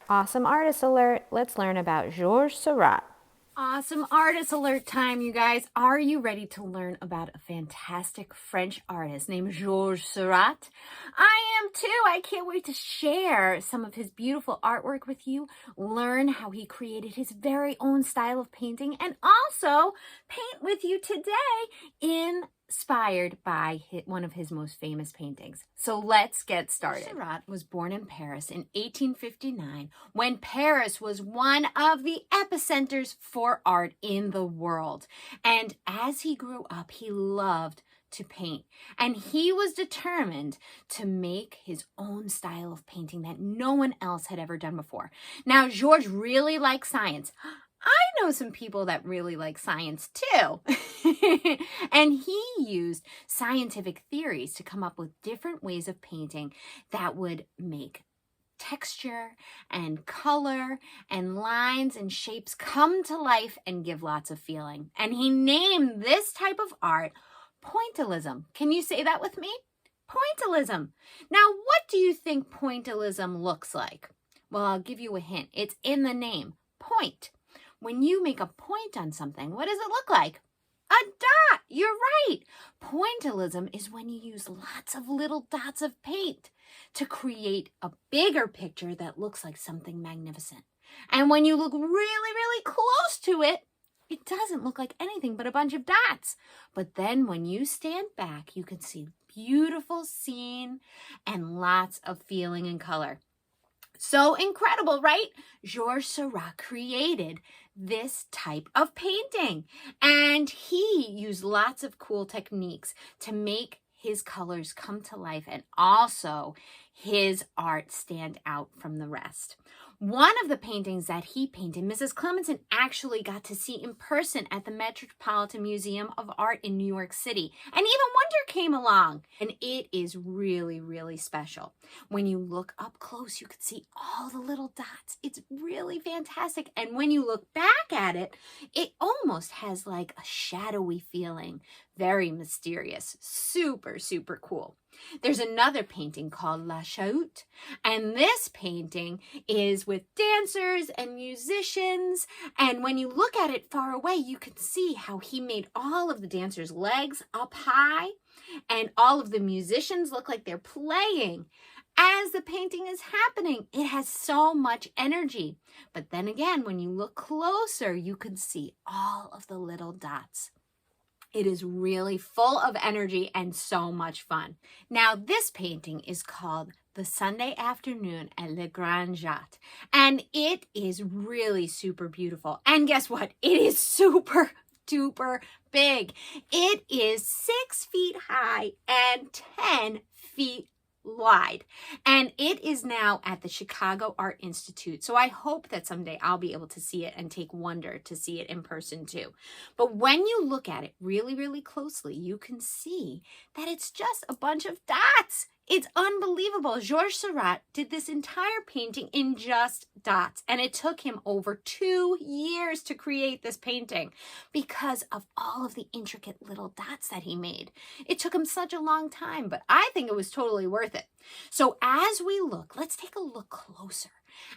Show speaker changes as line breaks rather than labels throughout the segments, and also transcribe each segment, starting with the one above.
Awesome Artist Alert. Let's learn about Georges Seurat.
Awesome Artist Alert time, you guys. Are you ready to learn about a fantastic French artist named Georges Seurat? I am too. I can't wait to share some of his beautiful artwork with you, learn how he created his very own style of painting, and also paint with you today inspired by one of his most famous paintings. So let's get started. Seurat was born in Paris in 1859 when Paris was one of the epicenters for art in the world. And as he grew up, he loved to paint, and he was determined to make his own style of painting that no one else had ever done before. Now, Georges really likes science. I know some people that really like science too. And he used scientific theories to come up with different ways of painting that would make texture and color and lines and shapes come to life and give lots of feeling. And he named this type of art pointillism. Can you say that with me? Pointillism. Now, what do you think pointillism looks like? Well, I'll give you a hint. It's in the name, point. When you make a point on something, what does it look like? A dot. You're right. Pointillism is when you use lots of little dots of paint to create a bigger picture that looks like something magnificent. And when you look really, really close to it, it doesn't look like anything but a bunch of dots. But then when you stand back, you can see beautiful scene and lots of feeling and color. So incredible, right? Georges Seurat created this type of painting, and he used lots of cool techniques to make his colors come to life and also his art stand out from the rest. One of the paintings that he painted, Mrs. Clemenson actually got to see in person at the Metropolitan Museum of Art in New York City. And even Wonder came along. And it is really, really special. When you look up close, you can see all the little dots. It's really fantastic. And when you look back at it, it almost has like a shadowy feeling. Very mysterious. Super, super cool. There's another painting called La Chute, and this painting is with dancers and musicians, and when you look at it far away, you can see how he made all of the dancers' legs up high, and all of the musicians look like they're playing. As the painting is happening, it has so much energy. But then again, when you look closer, you can see all of the little dots. It is really full of energy and so much fun. Now, this painting is called The Sunday Afternoon at Le Grand Jatte, and it is really super beautiful. And guess what? It is super duper big. It is 6 feet high and 10 feet wide, and it is now at the Chicago Art Institute. So I hope that someday I'll be able to see it and take wonder to see it in person too. But when you look at it really, really closely, you can see that it's just a bunch of dots. It's unbelievable. Georges Seurat did this entire painting in just dots, and it took him over 2 years to create this painting because of all of the intricate little dots that he made. It took him such a long time, but I think it was totally worth it. So as we look, let's take a look closer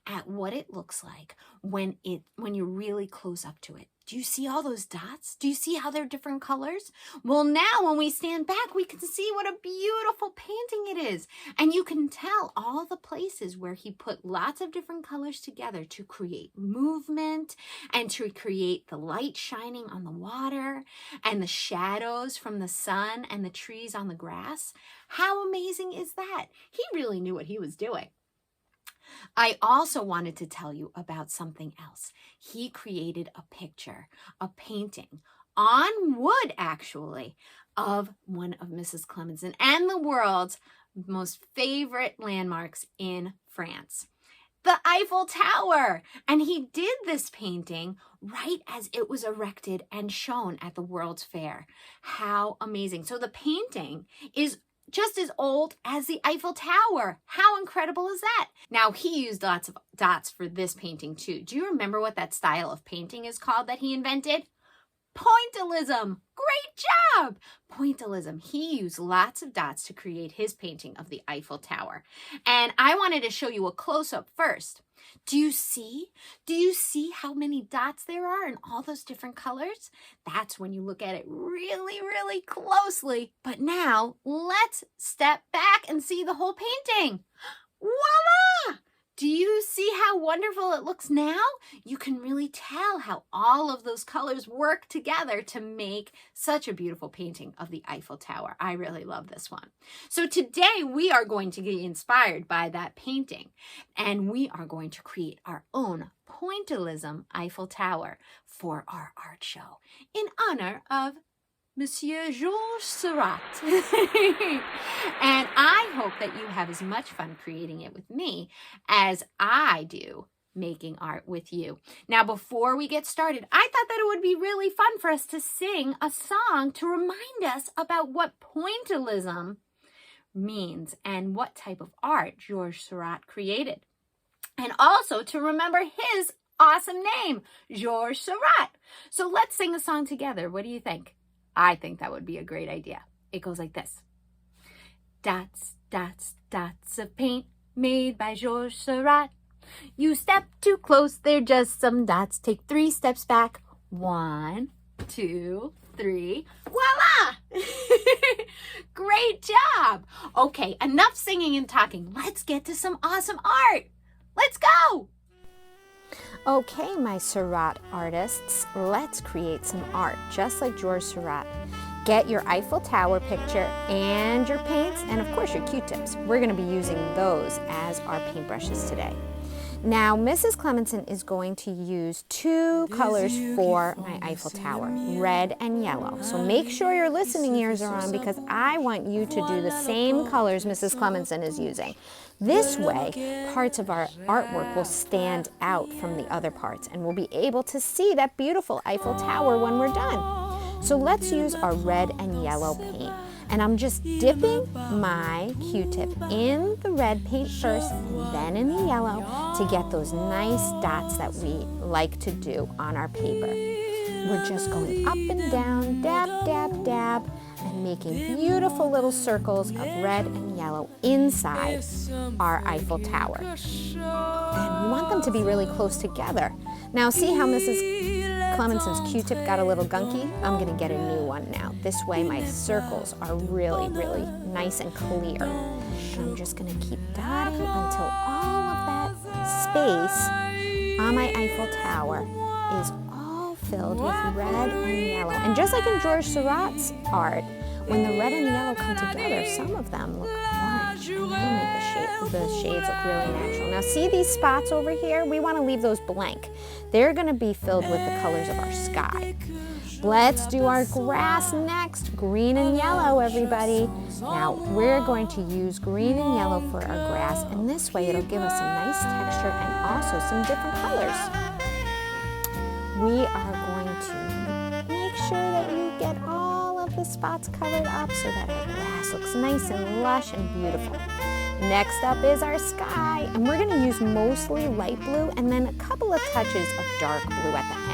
at what it looks like when you're really close up to it. Do you see all those dots? Do you see how they're different colors? Well, now when we stand back, we can see what a beautiful painting it is. And you can tell all the places where he put lots of different colors together to create movement and to create the light shining on the water and the shadows from the sun and the trees on the grass. How amazing is that? He really knew what he was doing. I also wanted to tell you about something else. He created a picture, a painting on wood, actually, of one of Mrs. Clemenson and the world's most favorite landmarks in France, the Eiffel Tower. And he did this painting right as it was erected and shown at the World's Fair. How amazing. So the painting is just as old as the Eiffel Tower. How incredible is that? Now, he used lots of dots for this painting too. Do you remember what that style of painting is called that he invented? Pointillism. Great job! Pointillism. He used lots of dots to create his painting of the Eiffel Tower. And I wanted to show you a close-up first. Do you see? Do you see how many dots there are in all those different colors? That's when you look at it really, really closely. But now, let's step back and see the whole painting. Voila! Do you see how wonderful it looks now? You can really tell how all of those colors work together to make such a beautiful painting of the Eiffel Tower. I really love this one. So today we are going to get inspired by that painting, and we are going to create our own Pointillism Eiffel Tower for our art show in honor of Monsieur Georges Seurat. And I hope that you have as much fun creating it with me as I do making art with you. Now, before we get started, I thought that it would be really fun for us to sing a song to remind us about what pointillism means and what type of art Georges Seurat created. And also to remember his awesome name, Georges Seurat. So let's sing a song together. What do you think? I think that would be a great idea. It goes like this. Dots, dots, dots of paint made by Georges Seurat. You step too close, they're just some dots. Take 3 steps back. 1, 2, 3. Voila! Great job. Okay, enough singing and talking. Let's get to some awesome art. Let's go.
Okay, my Seurat artists, let's create some art, just like Georges Seurat. Get your Eiffel Tower picture and your paints, and of course your Q-tips. We're going to be using those as our paintbrushes today. Now, Mrs. Clemenson is going to use 2 colors for my Eiffel Tower, red and yellow. So make sure your listening ears are on because I want you to do the same colors Mrs. Clemenson is using. This way, parts of our artwork will stand out from the other parts and we'll be able to see that beautiful Eiffel Tower when we're done. So let's use our red and yellow paint. And I'm just dipping my Q-tip in the red paint first and then in the yellow to get those nice dots that we like to do on our paper. We're just going up and down, dab, dab, dab, and making beautiful little circles of red and yellow inside our Eiffel Tower. And we want them to be really close together. Now see how Mrs. Clemenson's Q-tip got a little gunky? I'm going to get a new one now. This way my circles are really, really nice and clear. And I'm just going to keep dotting until all of that space on my Eiffel Tower is all filled with red and yellow. And just like in Georges Seurat's art, when the red and the yellow come together, some of them look orange and they make the shades look really natural. Now see these spots over here? We want to leave those blank. They're going to be filled with the colors of our sky. Let's do our grass next. Green and yellow, everybody. Now we're going to use green and yellow for our grass, and this way it'll give us a nice texture and also some different colors. We are going to make sure that we get all of the spots covered up so that our grass looks nice and lush and beautiful. Next up is our sky, and we're going to use mostly light blue and then a couple of touches of dark blue at the end.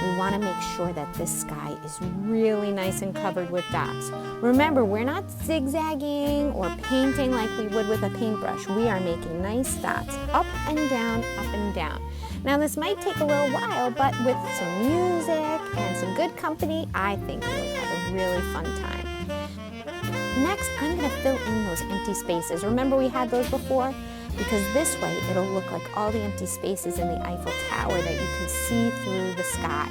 We want to make sure that this sky is really nice and covered with dots. Remember, we're not zigzagging or painting like we would with a paintbrush. We are making nice dots up and down, up and down. Now this might take a little while, but with some music and some good company, I think we'll have a really fun time. Next, I'm going to fill in those empty spaces. Remember we had those before? Because this way it'll look like all the empty spaces in the Eiffel Tower that you can see through the sky.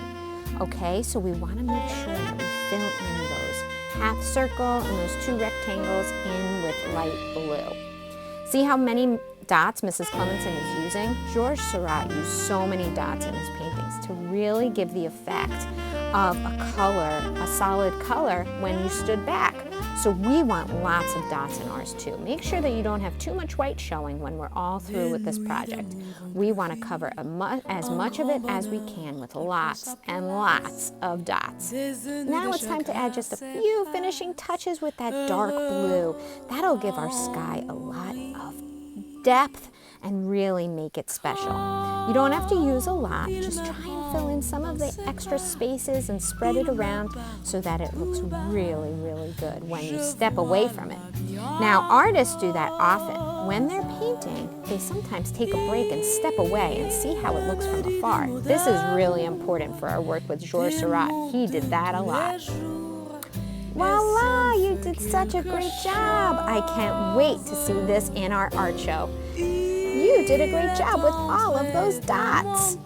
Okay, so we want to make sure that we fill in those half circle and those 2 rectangles in with light blue. See how many dots Mrs. Clemenson is using? Georges Seurat used so many dots in his paintings to really give the effect of a color, a solid color when you stood back. So we want lots of dots in ours too. Make sure that you don't have too much white showing when we're all through with this project. We want to cover as much of it as we can with lots and lots of dots. Now it's time to add just a few finishing touches with that dark blue. That'll give our sky a lot of depth and really make it special. You don't have to use a lot, just try and fill in some of the extra spaces and spread it around so that it looks really, really good when you step away from it. Now, artists do that often. When they're painting, they sometimes take a break and step away and see how it looks from afar. This is really important for our work with Georges Seurat. He did that a lot. Voila, you did such a great job. I can't wait to see this in our art show. You did a great job with all of those dots.